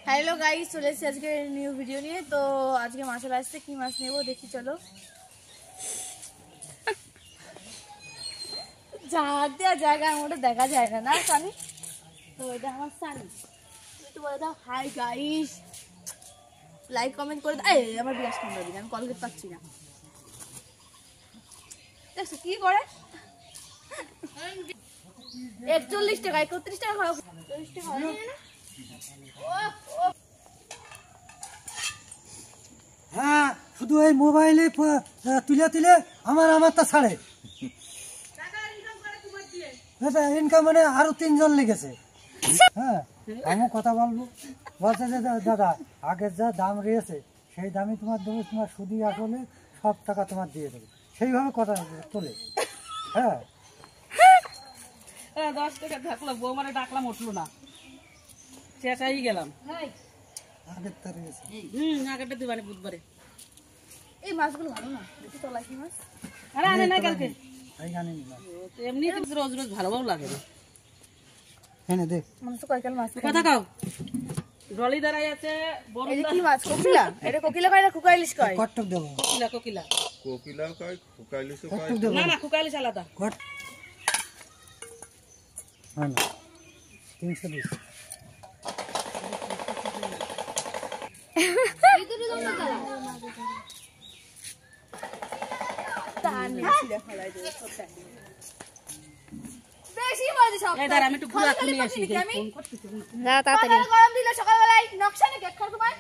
Hello guys, চলে এসেছি আজকে নিউ ভিডিও নিয়ে। তো আজকে মাছের আসছে, কি মাছ নেবো দেখি চলো। ঝাড় দেওয়া জায়গা ওটা দেখা যায় না, না সানি? তো এটা আমার সানি। একটু বলে দাও হাই গাইস, লাইক কমেন্ট করে দাও। এই আমার বিরাজ কেন দিন, আমি কলগেট পাচ্ছি না। দেখছো কি করে? 41 টাকা 31 টাকা খাওয়া 40 টাকা হয় না। হ্যাঁ, শুধু এই মোবাইলে তুলে তুলে আমারটা ছাড়ে ইনকাম মানে আরো 3 জন লেগেছে। হ্যাঁ, আমি কথা বলবো, বলছে যে দাদা আগের যা দাম রয়েছে সেই দামই তোমার দেবো, তোমার সুদি আসলে সব টাকা তোমার দিয়ে দেবো, সেইভাবে কথা তোলে। হ্যাঁ 10 টাকা থাকলো, বৌমারে ডাকলাম উঠলো না, চেঁচাই গেলাম। আগের তা রয়েছে। আগেরটা দিবানে বুধবারে। এই মাছগুলো ভালো না, দেখি তলাই কি মাছ। আরে আনে না কালকে, এইখানে এমনি রোজ রোজ ভালো লাগে না। এনে দে মানুষ তো কয়কাল মাছ কথা কাও রলি দাঁড়াই আছে। এটা কি মাছ? কোকিলা? এটা কোকিলা কয় না কুকাইলিশ কয়? কটক দেবো। কোকিলা কোকিলা কোকিলা কয়, কুকাইলিশ কয়। কটক দেবো না না, কুকাইলিশ আলাদা। কট হ্যাঁ না 320। বেশি বলছি সব। এই দাঁড়া, আমি একটু ঘুরা খুলে আসি। না তাড়াতাড়ি গরম দিলে সকালবেলায় নকশা নাকি এক খাও তোমার।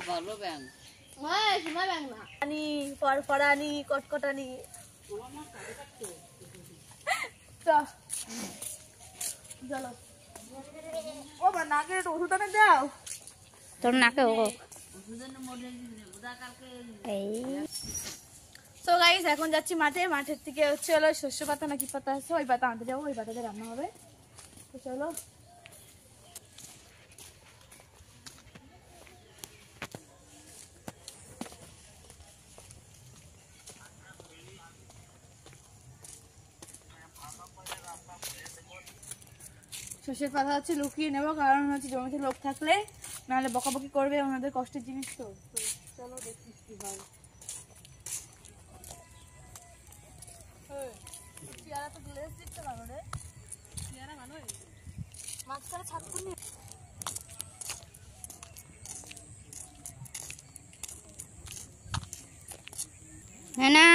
ভালো ব্যাং হ্যাঁ, শোনা ব্যাং না। আনি ফরফরানি কটকটানি। চলো ও বা নাকের একটু ওষুধ এনে দাও। তোর নাকে ও তো গাইস এখন যাচ্ছি মাঠে। মাঠের থেকে হচ্ছে হলো শস্য পাতা না কি পাতা আছে, ওই পাতা আনতে যাবো, ওই পাতাতে রান্না হবে। তো চলো। শস্যের পাতা হচ্ছে লুকিয়ে নেবো, কারণ হচ্ছে জমিতে লোক থাকলে নাহলে বকাবকি করবে, ওনাদের কষ্টের জিনিস। তো চলো দেখি কি হয়। পেয়ারা তো গ্লেস দিতে পারো রে, পেয়ারা ভালো মাঝখানে ছাড়তে নেই। হ্যাঁ না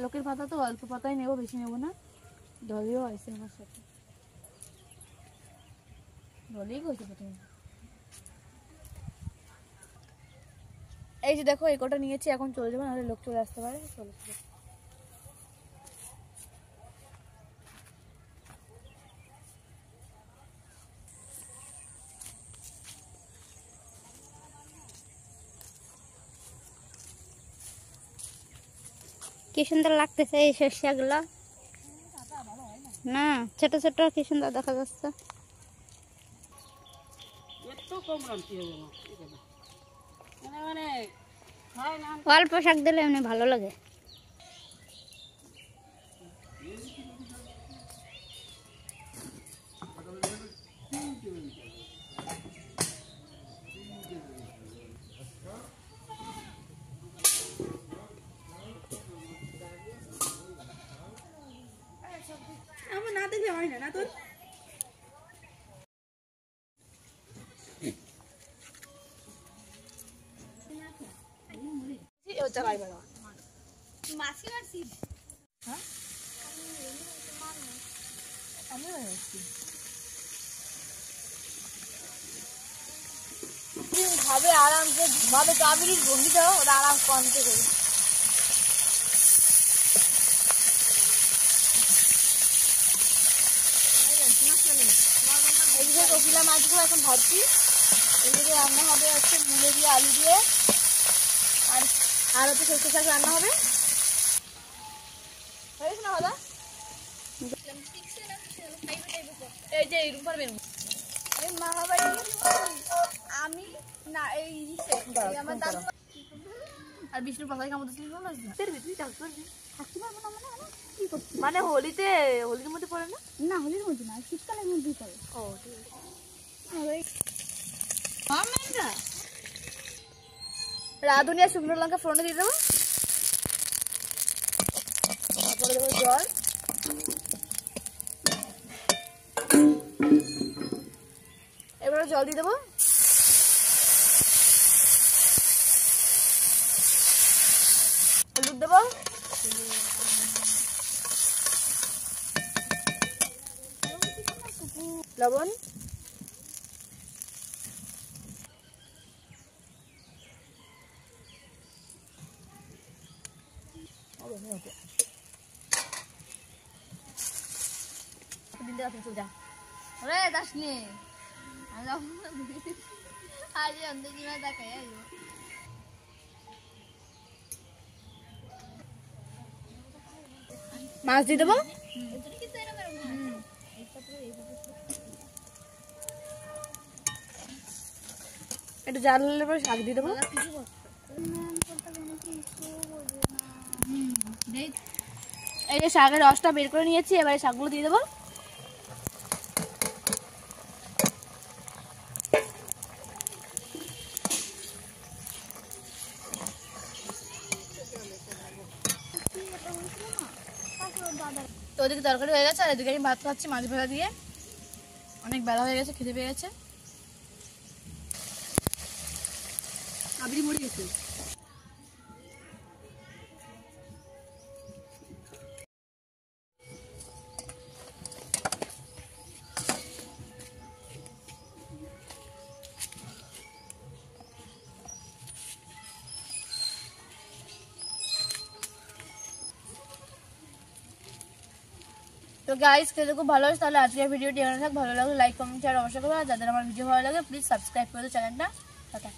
লোকের পাতা তো অল্প পাতাই নেবো, বেশি নেবো না। ডলিও আছে আমার সাথে, ডলিই গেছে প্রথমে। এই যে দেখো এই কটা নিয়েছি, এখন চলে যাবো, নাহলে লোক চলে আসতে পারে। চলো কি সুন্দর লাগতেছে এই শস্যগুলো না, ছোট ছোট কি সুন্দর দেখা যাচ্ছে। এত কম রান্তি হবে না, মানে হয় না। অল্প শাক দিলে এমনি ভালো লাগে। আমার না দেখলে হয় না, না তোর ভাবে আরামসে ঘুমাবে, কাবিরির ভঙ্গি দাও, ওরা আরাম কমতে করি। এদিকে কোকিলা মাছগুলো এখন ভাবছি, এদিকে রান্না হবে হচ্ছে মুলো দিয়ে আলু দিয়ে, আর হচ্ছে সরষে শাক রান্না হবে। হয়েছে না দাদা? এই যে এরকম পারবেন আমি না এই আমার দাদু আর বিষ্ণুর পাতায় কামড় দিচ্ছিস ভালো লাগছে না তুই চাষ করবি থাকতে পারবো না মানে কি করছি মানে হোলির মধ্যে পড়ে না না হোলির মধ্যে না শীতকালের মধ্যেই করে ও ঠিক আছে রাঁধুনি আর শুকনো লঙ্কা ফোড়নে দিয়ে দেবো তারপরে দেবো জল এবারে জল দিয়ে দেবো হলুদ দেবো লবণ মাছ দিয়ে দেবো একটু জাল হলে পরে শাক দিয়ে দেবো এই যে শাকের রসটা বের করে নিয়েছি এবারে শাকগুলো দিয়ে দেবো তো ওদিকে তরকারি হয়ে গেছে আর এদিকে আমি ভাত খাচ্ছি মাছ ভাজা দিয়ে অনেক বেলা হয়ে গেছে খিদে পেয়ে গেছে আবরি মরে গেছে তো গাইস খেতে খুব ভালো হয়েছে তাহলে আজকের ভিডিওটি এখানে থাক ভালো লাগলে লাইক কমেন্ট শেয়ার অবশ্যই করবে আর যাদের আমার ভিডিও ভালো লাগে প্লিজ সাবস্ক্রাইব করে দাও চ্যানেলটা টাটা